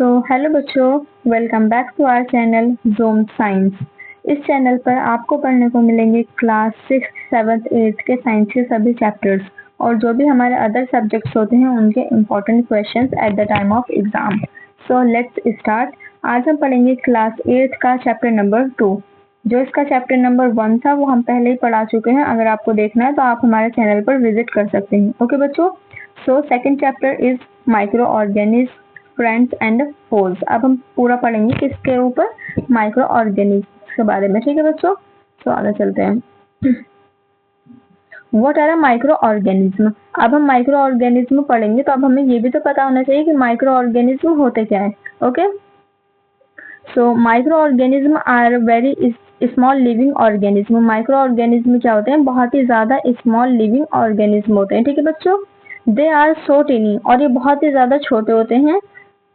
Hello बच्चों, welcome back to our channel Zoom Science. इस channel पर आपको पढ़ने को मिलेंगे क्लास 6, 7, 8 के साइंस के सभी चैप्टर्स और जो भी हमारे अदर सब्जेक्ट्स होते हैं उनके important questions at the time of exam. So let's start. आज हम पढ़ेंगे क्लास 8 का चैप्टर नंबर 2। जो इसका चैप्टर नंबर 1 था वो हम पहले ही पढ़ा चुके हैं। अगर आपको देखना है तो आप हमारे चैनल पर विजिट कर सकते हैं। ओके बच्चों, so second chapter is micro organism, friends and force. अब हम पूरा पढ़ेंगे किसके ऊपर, माइक्रो ऑर्गेनिज्म के बारे में। ठीक है बच्चों, तो आगे चलते हैं। What are micro organism. अब हम माइक्रो ऑर्गेनिज्म पढ़ेंगे तो अब हमें ये भी तो पता होना चाहिए कि माइक्रो ऑर्गेनिज्म होते क्या है। Okay, so micro organism are very small living organism. Micro organism क्या होते हैं, बहुत ही ज्यादा स्मॉल लिविंग ऑर्गेनिज्म होते हैं। ठीक है बच्चों, दे आर सो टीनी, और ये बहुत ही ज्यादा छोटे होते हैं।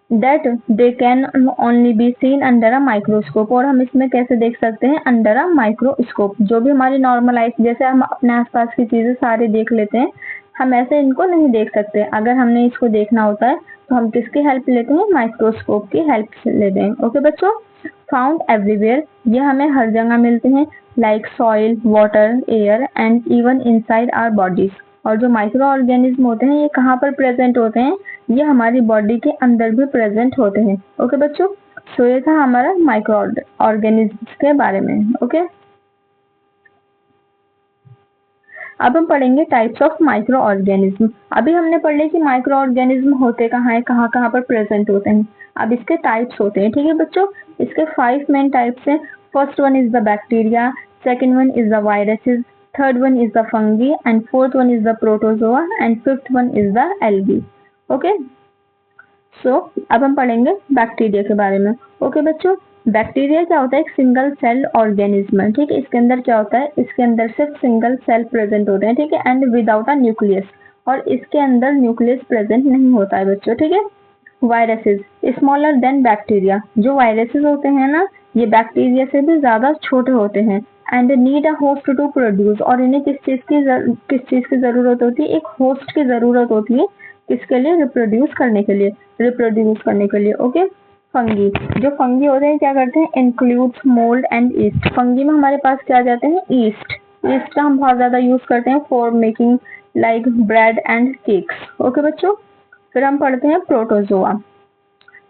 that they can only be seen under a microscope। और हम इसमें कैसे देख सकते हैं, अंडर अ माइक्रोस्कोप। जो भी हमारी नॉर्मल आई, जैसे हम अपने आसपास की चीजें सारी देख लेते हैं, हम ऐसे इनको नहीं देख सकते। अगर हमने इसको देखना होता है तो हम किसकी हेल्प लेते हैं, माइक्रोस्कोप की हेल्प लेते हैं। ओके बच्चों, फाउंड एवरीवेयर, ये हमें हर जगह मिलते हैं, like soil, water, air and even inside our bodies. और जो माइक्रो ऑर्गेनिज्म होते हैं ये कहाँ पर प्रेजेंट होते हैं, ये हमारी बॉडी के अंदर भी प्रेजेंट होते हैं। ओके बच्चों, सो ये था हमारा माइक्रो ऑर्गेनिज्म के बारे में। ओके, अब हम पढ़ेंगे टाइप्स ऑफ माइक्रो ऑर्गेनिज्म। अभी हमने पढ़ लिया कि माइक्रो ऑर्गेनिज्म होते कहाँ है, कहाँ कहाँ पर प्रेजेंट होते हैं। अब इसके टाइप्स होते हैं। ठीक है बच्चों, इसके 5 मेन टाइप्स हैं। First one is the bacteria, second one is the viruses, third one is the fungi and fourth one is the protozoa and fifth one is the algae. Okay, so अब हम पढ़ेंगे bacteria के बारे में। Okay बच्चों, bacteria क्या होता है, एक सिंगल सेल ऑर्गेनिज्म। ठीक है, इसके अंदर क्या होता है, इसके अंदर सिर्फ सिंगल सेल प्रेजेंट होते हैं। ठीक है, एंड विदाउट अ न्यूक्लियस, और इसके अंदर न्यूक्लियस प्रेजेंट नहीं होता है बच्चों। ठीक है, वायरसेस स्मॉलर देन बैक्टीरिया, जो वायरसेस होते हैं ना, ये बैक्टीरिया से भी ज्यादा छोटे होते हैं। And need a host to produce, और इन्हें किस चीज की जरूरत होती है, एक होस्ट की जरूरत होती है। किसके लिए, रिप्रोड्यूस करने के लिए। ओके, फंगी, जो फंगी होते हैं क्या करते हैं, includes mould and east. Fungi में हमारे पास क्या आ जाते हैं, ईस्ट। ईस्ट का हम बहुत ज्यादा यूज करते हैं for making like bread and cakes. Okay बच्चों, फिर हम पढ़ते हैं प्रोटोजोआ।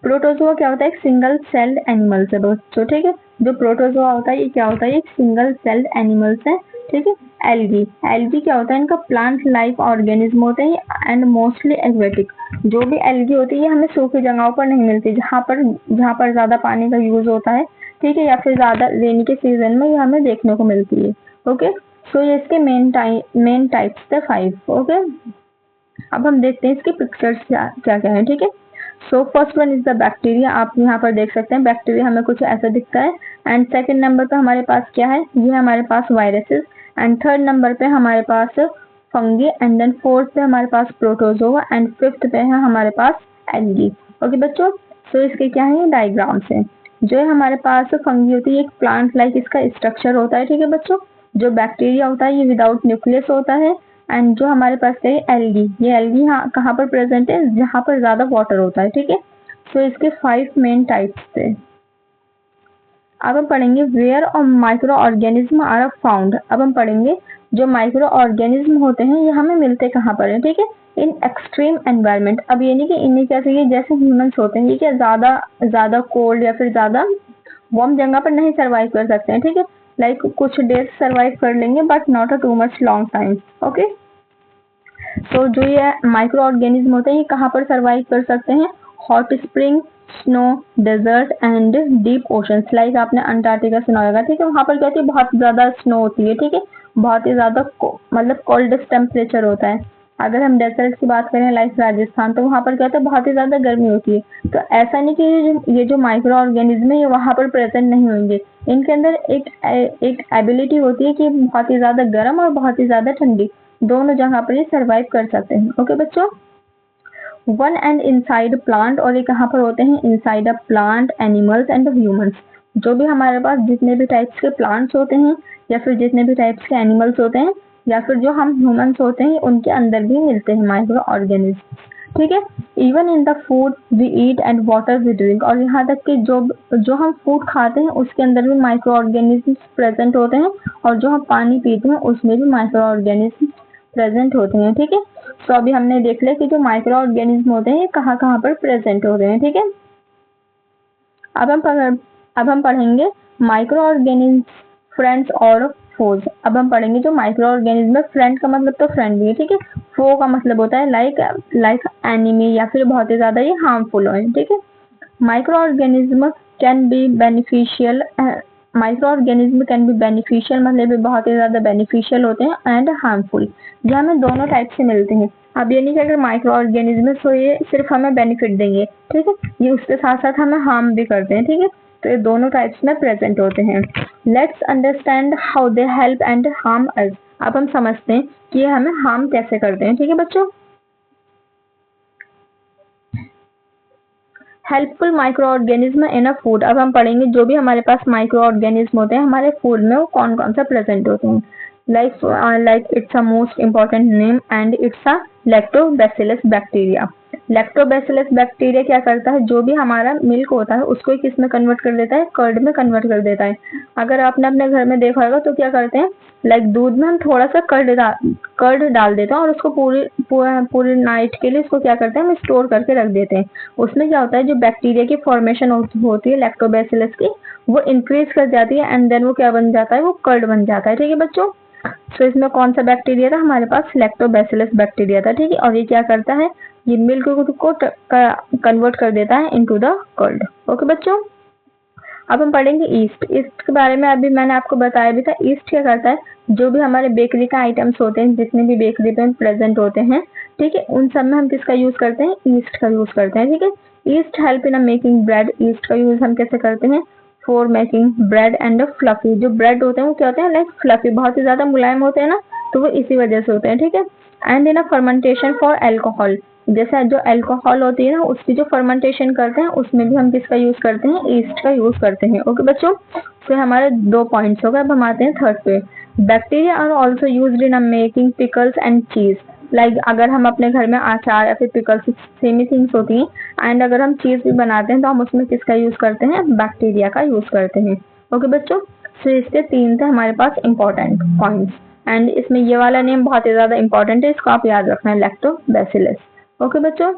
प्रोटोजोआ क्या होता है, एक सिंगल सेल्ड एनिमल से बच्चों। ठीक है, जो प्रोटोजोआ होता है ये क्या होता है, एक सिंगल सेल्ड एनिमल से। ठीक है, एल्गी, एल्गी क्या होता है, इनका प्लांट लाइफ ऑर्गेनिज्म होते हैं एंड मोस्टली एक्वेटिक। जो भी एल्गी होती है ये हमें सूखी जगहों पर नहीं मिलती, जहाँ पर ज्यादा पानी का यूज होता है। ठीक है, या फिर ज्यादा रेनी के सीजन में ये हमें देखने को मिलती है। ओके, सो ये इसके मेन टाइप्स थे 5। ओके, अब हम देखते हैं इसके पिक्चर्स क्या क्या है। ठीक है, so first one is the bacteria. आप यहाँ पर देख सकते हैं बैक्टीरिया हमें कुछ ऐसा दिखता है। एंड सेकंड नंबर पे हमारे पास क्या है, ये हमारे पास वायरसेस। एंड थर्ड नंबर पे हमारे पास फंगी। एंड देन फोर्थ पे हमारे पास प्रोटोजोआ एंड फिफ्थ पे है हमारे पास एल्गी। ओके बच्चों, सो इसके क्या है, डायग्राम्स है। जो है हमारे पास फंगी होती है, एक प्लांट लाइक इसका स्ट्रक्चर होता है। ठीक है बच्चों, जो बैक्टीरिया होता है ये विदाउट न्यूक्लियस होता है। एंड जो हमारे पास है एल्गी, ये एल्गी कहाँ पर प्रेजेंट है, जहाँ पर ज्यादा वाटर होता है। ठीक है, तो इसके 5 मेन टाइप्स थे। अब हम पढ़ेंगे वेयर और माइक्रो ऑर्गेनिज्म आर फाउंड। अब हम पढ़ेंगे जो माइक्रो ऑर्गेनिज्म होते हैं ये हमें मिलते कहाँ पर है। ठीक है, इन एक्सट्रीम एनवायरमेंट। अब ये नहीं कि इन्हें क्या चाहिए, जैसे ह्यूमंस होते हैं ये क्या ज्यादा ज्यादा कोल्ड या फिर ज्यादा वार्म जगह पर नहीं सरवाइव कर सकते हैं। ठीक है, लाइक कुछ डेज सरवाइव कर लेंगे but not a too much long time. Okay, तो जो ये माइक्रो ऑर्गेनिज्म होते हैं ये कहाँ पर सरवाइव कर सकते हैं, hot spring, snow, desert and deep oceans. Like आपने अंटार्कटिका सुना होगा। ठीक है, वहां पर क्या होती है, बहुत ज्यादा स्नो होती है। ठीक है, बहुत ही ज्यादा मतलब कोल्डेस्ट टेम्परेचर होता है। अगर हम डेजर्ट की बात करें लाइक राजस्थान, तो वहां पर क्या होता है, बहुत ही ज्यादा गर्मी होती है। तो ऐसा नहीं कि ये जो माइक्रो ऑर्गेनिज्म है ये वहां पर प्रेजेंट नहीं होंगे। इनके अंदर एक एबिलिटी होती है कि बहुत ही ज्यादा गर्म और बहुत ही ज्यादा ठंडी दोनों जगह पर ये सर्वाइव कर सकते हैं। ओके बच्चों, वन एंड इनसाइड प्लांट, और ये कहाँ पर होते हैं, inside a plant, animals and humans. जो भी हमारे पास जितने भी टाइप्स के प्लांट्स होते हैं या फिर जितने भी टाइप्स के एनिमल्स होते हैं या फिर जो हम ह्यूमंस होते हैं उनके अंदर भी मिलते हैं माइक्रो ऑर्गेनिज्म। ठीक है। Even in the food we eat and water we drink, और यहाँ तक कि जो हम फूड खाते हैं उसके अंदर भी माइक्रो ऑर्गेनिज्म प्रेजेंट होते हैं, और जो हम पानी पीते हैं उसमें भी माइक्रो ऑर्गेनिज्म प्रेजेंट होते हैं। ठीक है, तो अभी हमने देख लिया कि जो माइक्रो ऑर्गेनिज्म होते हैं ये कहाँ कहाँ पर प्रेजेंट होते हैं। ठीक है, अब हम पढ़ेंगे माइक्रो ऑर्गेनिज्म फ्रेंड्स और फोज। अब हम पढ़ेंगे जो माइक्रो ऑर्गेनिज्म है, फ्रेंड का मतलब तो फ्रेंडली है, ठीक है। फो का मतलब होता है लाइक एनिमी, या फिर बहुत ही ज्यादा ये हार्मफुल हो। ठीक है, micro organism can be beneficial, micro organism can be beneficial मतलब ये बहुत ही ज्यादा बेनिफिशियल होते हैं, एंड हार्मफुल, जो हमें दोनों टाइप से मिलते हैं। अब ये नहीं कि अगर माइक्रो ऑर्गेनिज्म तो ये सिर्फ हमें बेनिफिट देंगे, ठीक है, ये उसके साथ साथ हमें हार्म भी करते हैं। ठीक है, तो ये दोनों टाइप्स में प्रेजेंट होते हैं। Let's understand how they help and harm us. अब हम समझते हैं कि ये हमें हार्म कैसे करते हैं। ठीक है बच्चों, helpful micro organism in a food. अब हम पढ़ेंगे जो भी हमारे पास माइक्रो ऑर्गेनिज्म होते हैं हमारे फूड में वो कौन कौन सा प्रेजेंट होते हैं। Like it's a most important name and it's a lactobacillus bacteria. Lactobacillus bacteria क्या करता है, जो भी हमारा मिल्क होता है उसको किस में कन्वर्ट कर देता है, कर्ड में कन्वर्ट कर देता है। अगर आपने अपने घर में देखा होगा तो क्या करते हैं, लाइक दूध में हम थोड़ा सा कर्ड डाल देते हैं और उसको पूरी नाइट के लिए उसको क्या करते हैं, हम स्टोर करके रख देते हैं। उसमें क्या होता है, जो बैक्टीरिया की फॉर्मेशन होती है लैक्टोबैसिलस की, वो इंक्रीज कर जाती है, एंड देन वो क्या बन जाता है, वो कर्ड बन जाता है। ठीक है बच्चों, तो इसमें कौन सा बैक्टीरिया था, हमारे पास लैक्टोबैसिलस बैक्टीरिया था। ठीक है, और ये क्या करता है, ये मिल्क को कन्वर्ट कर देता है इनटू द कर्ड। ओके बच्चों, अब हम पढ़ेंगे ईस्ट। ईस्ट के बारे में अभी मैंने आपको बताया भी था। ईस्ट क्या करता है, जो भी हमारे बेकरी का आइटम्स होते हैं, जितने भी बेकरी पे प्रेजेंट होते हैं, ठीक है, उन सब में हम किसका यूज करते हैं, ईस्ट का यूज करते हैं। ठीक है, east help in making bread. East का यूज हम कैसे करते हैं, for making bread and fluffy. जो ब्रेड होते हैं वो क्या होते हैं, लाइक फ्लफी, बहुत ही ज्यादा मुलायम होते हैं ना, तो वो इसी वजह से होते हैं। ठीक है, and in fermentation for alcohol. जैसे जो अल्कोहल होती है ना, उसकी जो फर्मेंटेशन करते हैं उसमें भी हम किसका यूज करते हैं, ईस्ट का यूज करते हैं। ओके बच्चों, तो हमारे 2 पॉइंट्स हो गए। अब हम आते हैं थर्ड पे। Bacteria are also used in making pickles and cheese. Like अगर हम अपने घर में अचार या फिर पिकल्स, सेम ही थिंग्स होती हैं, एंड अगर हम चीज भी बनाते हैं तो हम उसमें किसका यूज करते हैं, बैक्टीरिया का यूज करते हैं। ओके बच्चों, तो इसके 3 थे हमारे पास इंपॉर्टेंट पॉइंट्स, एंड इसमें ये वाला नेम बहुत ही ज्यादा इंपॉर्टेंट है, इसको आप याद रखना है, लैक्टोबैसिलस। ओके बच्चों,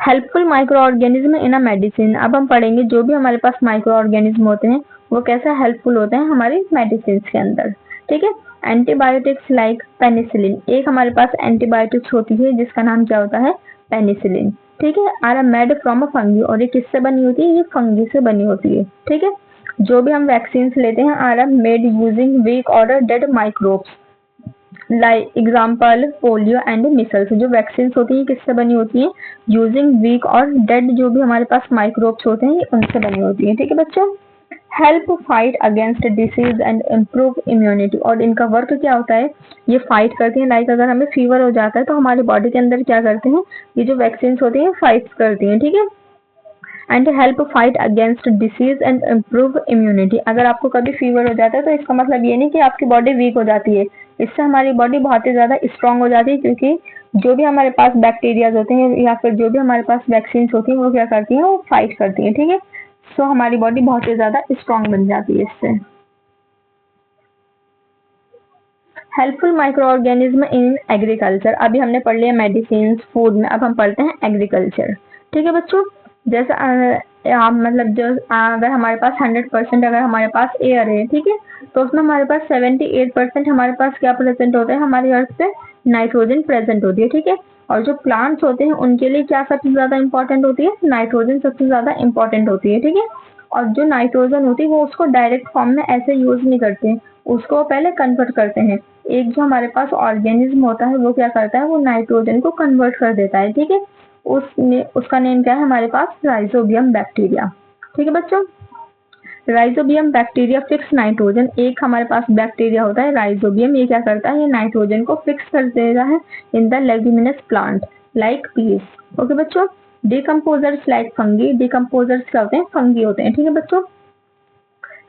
helpful micro organism in a medicine. अब हम पढ़ेंगे जो भी हमारे पास माइक्रो ऑर्गेनिज्म होते हैं वो कैसे हेल्पफुल होते हैं हमारी मेडिसिन के अंदर। ठीक है, एंटीबायोटिक्स लाइक पेनिसिलिन। एक हमारे पास एंटीबायोटिक्स होती है जिसका नाम क्या होता है, पेनिसिलिन। ठीक है, are made from a fungi, और ये किससे बनी होती है, ये फंगी से बनी होती है। ठीक है, जो भी हम वैक्सीन लेते हैं आर मेड यूजिंग वीक और dead microbes, like example polio and micelles. जो वैक्सीन होती है किससे बनी होती है, यूजिंग वीक और डेड जो भी हमारे पास माइक्रोब्स होते हैं ये उनसे बनी होती है। ठीक है बच्चों, help fight against disease and improve immunity. और इनका वर्क क्या होता है, ये फाइट करती हैं, लाइक अगर हमें फीवर हो जाता है तो हमारी बॉडी के अंदर क्या करते हैं, ये जो वैक्सीन होती है फाइट करती हैं। ठीक है, and help fight against disease and improve immunity. अगर आपको कभी फीवर हो जाता है तो इसका मतलब ये नहीं कि आपकी बॉडी वीक हो जाती है, इससे हमारी बॉडी बहुत ही ज्यादा स्ट्रांग हो जाती है, क्योंकि जो भी हमारे पास बैक्टीरिया होते हैं या फिर जो भी हमारे पास वैक्सीन होती है वो क्या करती हैं, वो फाइट करती हैं। ठीक है, सो हमारी बॉडी बहुत ही ज्यादा स्ट्रांग बन जाती है इससे। Helpful micro organism in agriculture. अभी हमने पढ़ लिया मेडिसिन फूड में, अब हम पढ़ते हैं एग्रीकल्चर। ठीक है बच्चों, जैसे मतलब जो अगर हमारे पास 100% अगर हमारे पास एयर है, ठीक है, तो उसमें हमारे पास 78% हमारे पास क्या प्रेजेंट होता है, हमारी अर्थ पे नाइट्रोजन प्रेजेंट होती है। ठीक है, और जो प्लांट्स होते हैं उनके लिए क्या सबसे ज्यादा इंपॉर्टेंट होती है, नाइट्रोजन सबसे ज्यादा इंपॉर्टेंट होती है। ठीक है, और जो नाइट्रोजन होती है वो उसको डायरेक्ट फॉर्म में ऐसे यूज नहीं करते, उसको पहले कन्वर्ट करते हैं। एक जो हमारे पास ऑर्गेनिज्म होता है वो क्या करता है, वो नाइट्रोजन को कन्वर्ट कर देता है। ठीक है, उसका नेम क्या है हमारे पास, राइजोबियम बैक्टीरिया। ठीक है बच्चों, राइजोबियम बैक्टीरिया फिक्स नाइट्रोजन। एक हमारे पास बैक्टीरिया होता है राइजोबियम, ये क्या करता है, ये नाइट्रोजन को फिक्स कर देता है in the leguminous plant like peas. Okay बच्चों, डिकम्पोजर्स लाइक फंगी। डिकम्पोजर्स क्या होते हैं, फंगी होते हैं। ठीक है बच्चों,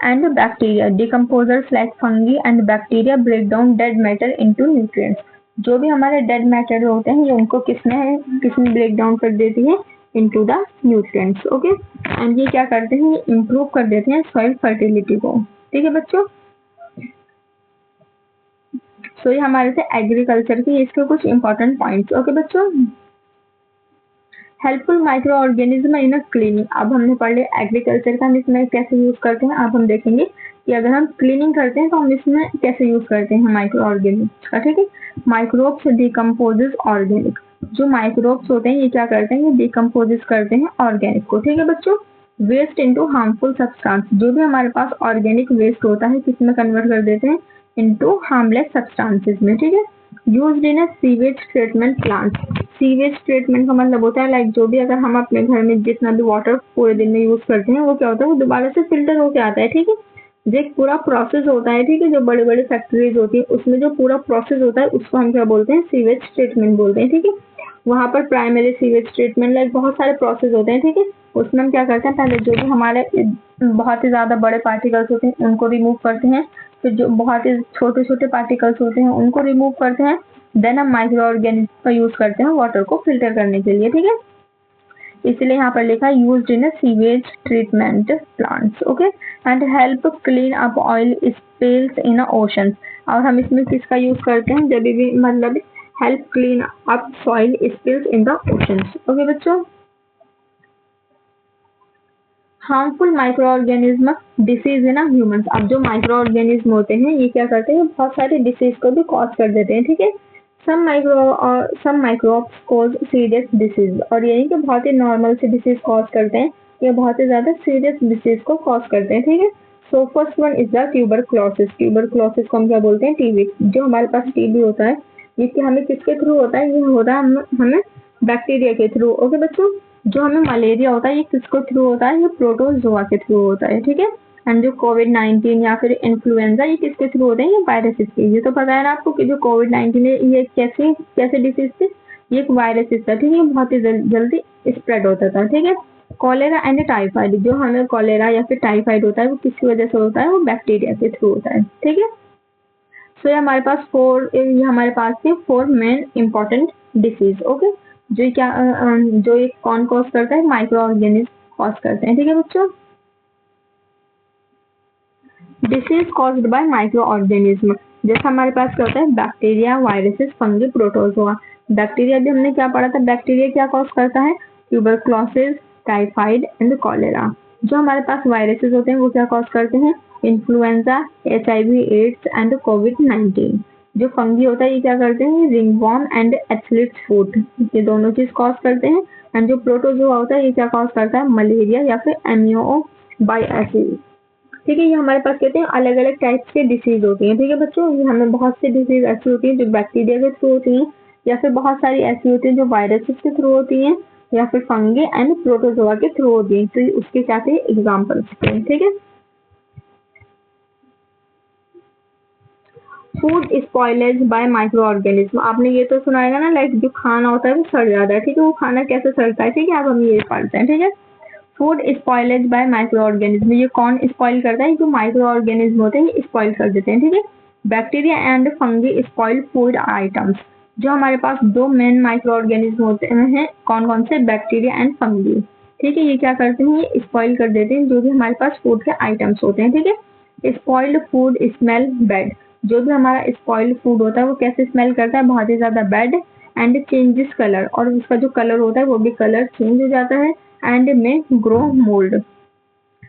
and bacteria. Decomposers like fungi and bacteria break down dead matter into nutrients. जो भी हमारे डेड मैटर होते हैं ये उनको किसमें ब्रेक डाउन कर देती है into the nutrients. Okay, and ये क्या करते हैं, ये इम्प्रूव कर देते हैं सॉइल फर्टिलिटी को। ठीक है बच्चों, सो ये हमारे से एग्रीकल्चर के इसके कुछ इंपॉर्टेंट पॉइंट्स। ओके बच्चों, helpful micro organism in cleaning. अब हमने पढ़ लिया एग्रीकल्चर का हम इसमें कैसे यूज करते हैं। अब हम देखेंगे कि अगर हम क्लीनिंग करते हैं तो हम इसमें कैसे यूज करते हैं माइक्रो ऑर्गेनिज्म का। ठीक है, माइक्रोब्स डिकम्पोजेस ऑर्गेनिक। जो माइक्रोब्स होते हैं ये क्या करते हैं, ये डिकम्पोजेस करते हैं ऑर्गेनिक को। ठीक है बच्चों, वेस्ट इनटू हार्मफुल सब्सटेंस। जो भी हमारे पास ऑर्गेनिक वेस्ट होता है किसमें कन्वर्ट कर देते हैं, इनटू हार्मलेस सब्सटेंसेस में। ठीक है, used in a sewage treatment plant. Sewage treatment का मतलब होता है लाइक जो भी अगर हम अपने घर में जितना भी वाटर पूरे दिन में यूज करते हैं वो क्या होता है, वो दोबारा से फिल्टर होके आता है। ठीक है, जो एक पूरा प्रोसेस होता है। ठीक है, जो बड़े बड़े फैक्ट्रीज होती है उसमें जो पूरा प्रोसेस होता है उसको हम क्या बोलते हैं, सीवेज ट्रीटमेंट बोलते हैं। ठीक है, वहां पर प्राइमरी सीवेज ट्रीटमेंट लाइक बहुत सारे प्रोसेस होते हैं। ठीक है, उसमें हम क्या करते हैं, पहले जो भी हमारे बहुत ही ज्यादा बड़े पार्टिकल्स होते हैं उनको रिमूव करते हैं, फिर जो बहुत ही छोटे छोटे पार्टिकल्स होते हैं उनको रिमूव करते हैं, देन हम माइक्रो ऑर्गेनिज्म का यूज करते हैं वाटर को फिल्टर करने के लिए। ठीक है, इसलिए यहाँ पर लिखा है used in sewage treatment plants. Okay, and help clean up oil spills in ocean. और हम इसमें किसका यूज करते हैं, जब भी मतलब help clean up soil spills in the ocean. Okay बच्चों, harmful micro organism disease in humans. अब जो माइक्रो ऑर्गेनिज्म होते हैं ये क्या करते हैं, बहुत सारी डिसीज को भी कॉज कर देते हैं। ठीक है, सम माइक्रोब्स कॉज सीरियस डिसीज। और यही कि बहुत ही नॉर्मल से डिसीज कॉज करते हैं, ये बहुत ही ज्यादा सीरियस डिसीज को कॉज करते हैं। ठीक है, so first one is the tuberculosis. Tuberculosis को हम क्या बोलते हैं, टीबी। जो हमारे पास टीबी होता है ये कि हमें किसके थ्रू होता है, ये होता है हमें बैक्टीरिया के थ्रू। ओके बच्चों, जो हमें मलेरिया होता है ये किसको थ्रू होता है, ये प्रोटोजोआ के थ्रू होता है। ठीक है, एंड जो कोविड-19 या फिर इन्फ्लुएंजा ये किसके थ्रू होते हैं, ये वायरसेस के। ये तो पता है ना आपको कि जो कोविड-19 है ये कैसे कैसे डिसीज थी, ये एक वायरस था। ठीक है, बहुत ही जल्दी स्प्रेड होता था। ठीक है, कॉलेरा एंड टाइफाइड। जो हमें कॉलेरा या फिर टाइफाइड होता है वो किसकी वजह से होता है, वो बैक्टीरिया के थ्रू होता है। ठीक है, सो ये हमारे पास थे 4 मेन इंपॉर्टेंट डिसीज। ओके, जो क्या जो एक कौन कॉज करता है, माइक्रो ऑर्गेनिज्म कॉज करते हैं। ठीक है बच्चों, disease caused by micro organism. जैसे हमारे पास क्या होता है, bacteria, viruses, fungi, protozoa. Bacteria भी हमने क्या पढ़ा था, बैक्टीरिया क्या कॉज करता है, ट्यूबरक्लोसिस, टाइफाइड एंड कॉलेरा। जो हमारे पास वायरसेस होते हैं वो क्या कॉज करते हैं, इन्फ्लुएंजा, HIV, एड्स एंड कोविड-19। जो फंगी होता है ये क्या करते हैं, रिंगवॉर्म एंड एथलीट्स फुट, ये दोनों चीज कॉज करते हैं। एंड जो प्रोटोजोआ होता है ये क्या कॉज करता है, मलेरिया या फिर एमियो बायोसिस। ठीक है, ये हमारे पास कहते हैं अलग अलग टाइप्स के डिसीज होती हैं। ठीक है बच्चों, ये हमें बहुत सी डिसीज ऐसी होती हैं जो बैक्टीरिया के थ्रू होती हैं, या फिर बहुत सारी ऐसी होती हैं जो वायरसेस के थ्रू होती हैं, या फिर फंगी एंड प्रोटोजोआ के थ्रू होती हैं। तो उसके क्या थे एग्जाम्पल्स थे। ठीक है, food spoilage bye micro organism. आपने ये तो सुनाएगा ना, लाइक जो खाना होता है वो सड़ जाता है। ठीक है, वो खाना कैसे सड़ता है, ठीक है, अब हम ये पढ़ते हैं। ठीक है, food spoilage bye micro organism. ये कौन स्पॉइल करता है, जो माइक्रो ऑर्गेनिज्म होते हैं ये स्पॉइल कर देते हैं। ठीक है, bacteria and fungi spoil food items. जो हमारे पास दो मेन माइक्रो ऑर्गेनिज्म होते हैं, कौन कौन से, बैक्टीरिया एंड फंगी। ठीक है, ये क्या करते हैं, ये स्पॉइल कर देते हैं जो भी हमारे पास फूड के आइटम्स होते हैं। ठीक है, स्पॉइल्ड फूड स्मेल बैड। जो भी हमारा स्पॉइल्ड फूड होता है वो कैसे स्मेल करता है, बहुत ही ज्यादा बैड। एंड चेंजेस कलर, और उसका जो कलर होता है वो भी कलर चेंज हो जाता है, एंड में ग्रो मोल्ड।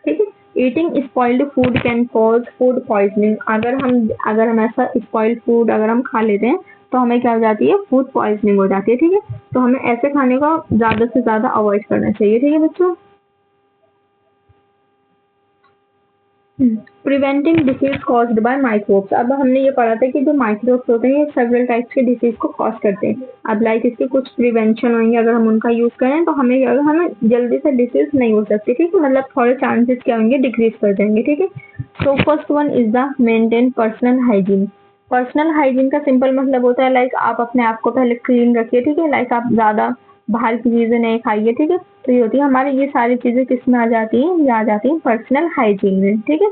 ठीक है, eating spoiled food can cause food poisoning. अगर हम ऐसा स्पॉइल्ड फूड अगर हम खा लेते हैं तो हमें क्या हो जाती है, फूड पॉइजनिंग हो जाती है। ठीक है, तो हमें ऐसे खाने को ज्यादा से ज्यादा अवॉइड करना चाहिए। ठीक है बच्चों, preventing disease caused by microbes. अब हमने ये पढ़ा था कि जो माइक्रोब्स होते हैं ये सेवरल टाइप्स के डिसीज को कॉज करते हैं। अब लाइक इसके कुछ प्रिवेंशन होंगे, अगर हम उनका यूज करें तो हमें जल्दी से डिसीज नहीं हो सकती। ठीक है, मतलब थोड़े चांसेस क्या होंगे, डिक्रीज कर देंगे। ठीक है, so first one is the maintain personal hygiene. Personal hygiene का सिंपल मतलब होता है लाइक आप अपने आप को पहले क्लीन रखिए। ठीक है, लाइक आप ज्यादा बाहर की चीजें नहीं खाइए। ठीक है, तो ये होती है हमारी, ये सारी चीजें किस में आ जाती हैं, ये आ जाती हैं पर्सनल हाइजीन में। ठीक है,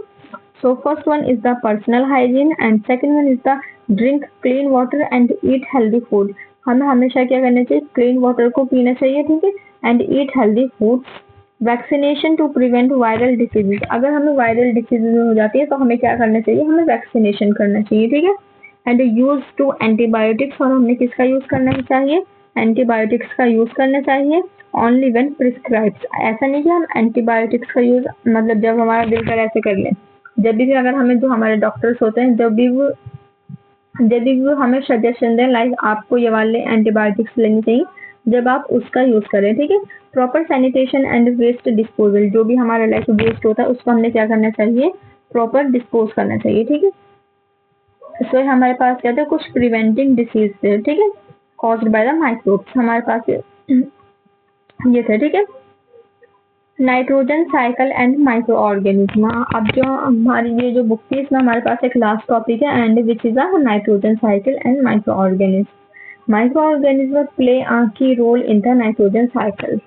So first one is the personal hygiene and second one is the drink clean water and eat healthy food. हमें हमेशा क्या करना चाहिए, क्लीन वाटर को पीना चाहिए, ठीक है, and eat healthy foods. Vaccination to prevent viral diseases, अगर हमें वायरल डिसीजेज हो जाती है तो हमें क्या करना चाहिए, हमें वैक्सीनेशन करना चाहिए, ठीक है। एंड यूज टू एंटीबायोटिक्स, और हमने किसका यूज करना चाहिए, एंटीबायोटिक्स का यूज करना चाहिए ओनली व्हेन प्रिस्क्राइब्ड। ऐसा नहीं कि हम एंटीबायोटिक्स का यूज मतलब जब हमारा दिल करे ऐसे कर लें, जब भी अगर हमें जो हमारे डॉक्टर्स होते हैं जब भी वो हमें सजेशन दें लाइक आपको ये वाले एंटीबायोटिक्स लेनी चाहिए, जब आप उसका यूज करें, ठीक है। Proper sanitation and waste disposal, जो भी हमारा लाइक वेस्ट होता है उसको हमने क्या करना चाहिए, प्रॉपर डिस्पोज करना चाहिए, ठीक है। इसमें हमारे पास क्या था, कुछ प्रिवेंटिंग डिसीज थे, ठीक है, कॉज्ड बाय द माइक्रोब्स, हमारे पास ये थे, ठीक है। Nitrogen cycle and micro organism, अब जो हमारी ये जो बुक थी इसमें हमारे पास एक लास्ट टॉपिक है and which is nitrogen cycle and micro organism. Micro organism play a key role in the nitrogen cycle.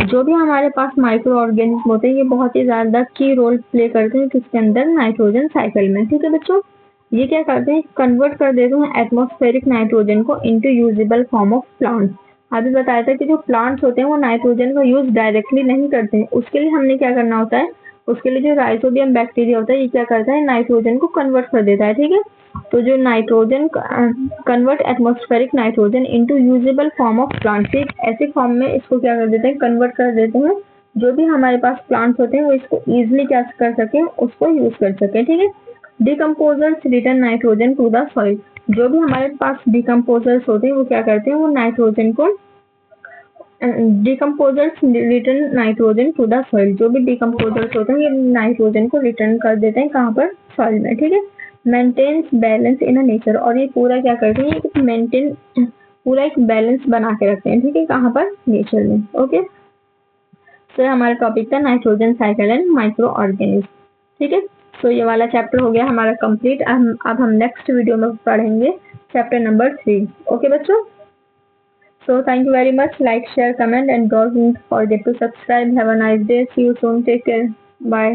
जो भी हमारे पास माइक्रो ऑर्गेनिज्म होते हैं ये बहुत ही ज्यादा की रोल प्ले करते हैं किसके अंदर, नाइट्रोजन साइकिल में, ठीक है बच्चों। ये क्या करते हैं, कन्वर्ट कर देते हैं एटमॉस्फेरिक नाइट्रोजन को into usable form of plants. अभी बताया था कि जो प्लांट्स होते हैं वो नाइट्रोजन का यूज डायरेक्टली नहीं करते हैं, उसके लिए हमने क्या करना होता है, उसके लिए जो राइजोबियम बैक्टीरिया होता है ये क्या करता है, नाइट्रोजन को कन्वर्ट कर देता है, ठीक है। तो जो nitrogen convert atmospheric nitrogen into usable form of plants, ऐसे फॉर्म में इसको क्या कर देते हैं, कन्वर्ट कर देते हैं, जो भी हमारे पास प्लांट्स होते हैं वो इसको इजिली क्या कर सके, उसको यूज कर सके, ठीक है। Decomposers return nitrogen to the soil, जो भी हमारे पास डिकम्पोजर्स होते हैं वो क्या करते हैं, वो नाइट्रोजन को decomposers return nitrogen to the soil, जो भी डिकम्पोजर्स होते हैं ये नाइट्रोजन को रिटर्न कर देते हैं कहाँ पर, सॉइल में, ठीक है। Maintains balance in a nature, और ये पूरा क्या करते हैं, मेंटेन पूरा एक बैलेंस बना के रखते हैं, ठीक है, कहाँ पर, नेचर में, ओके। तो हमारा टॉपिक था nitrogen cycle and micro organism, ठीक है। तो ये वाला चैप्टर हो गया हमारा कंप्लीट। अब हम नेक्स्ट वीडियो में पढ़ेंगे चैप्टर नंबर 3, ओके बच्चों। So thank you very much. Like, share, comment, and don't forget to subscribe. Have a nice day. See you soon. Take care. Bye.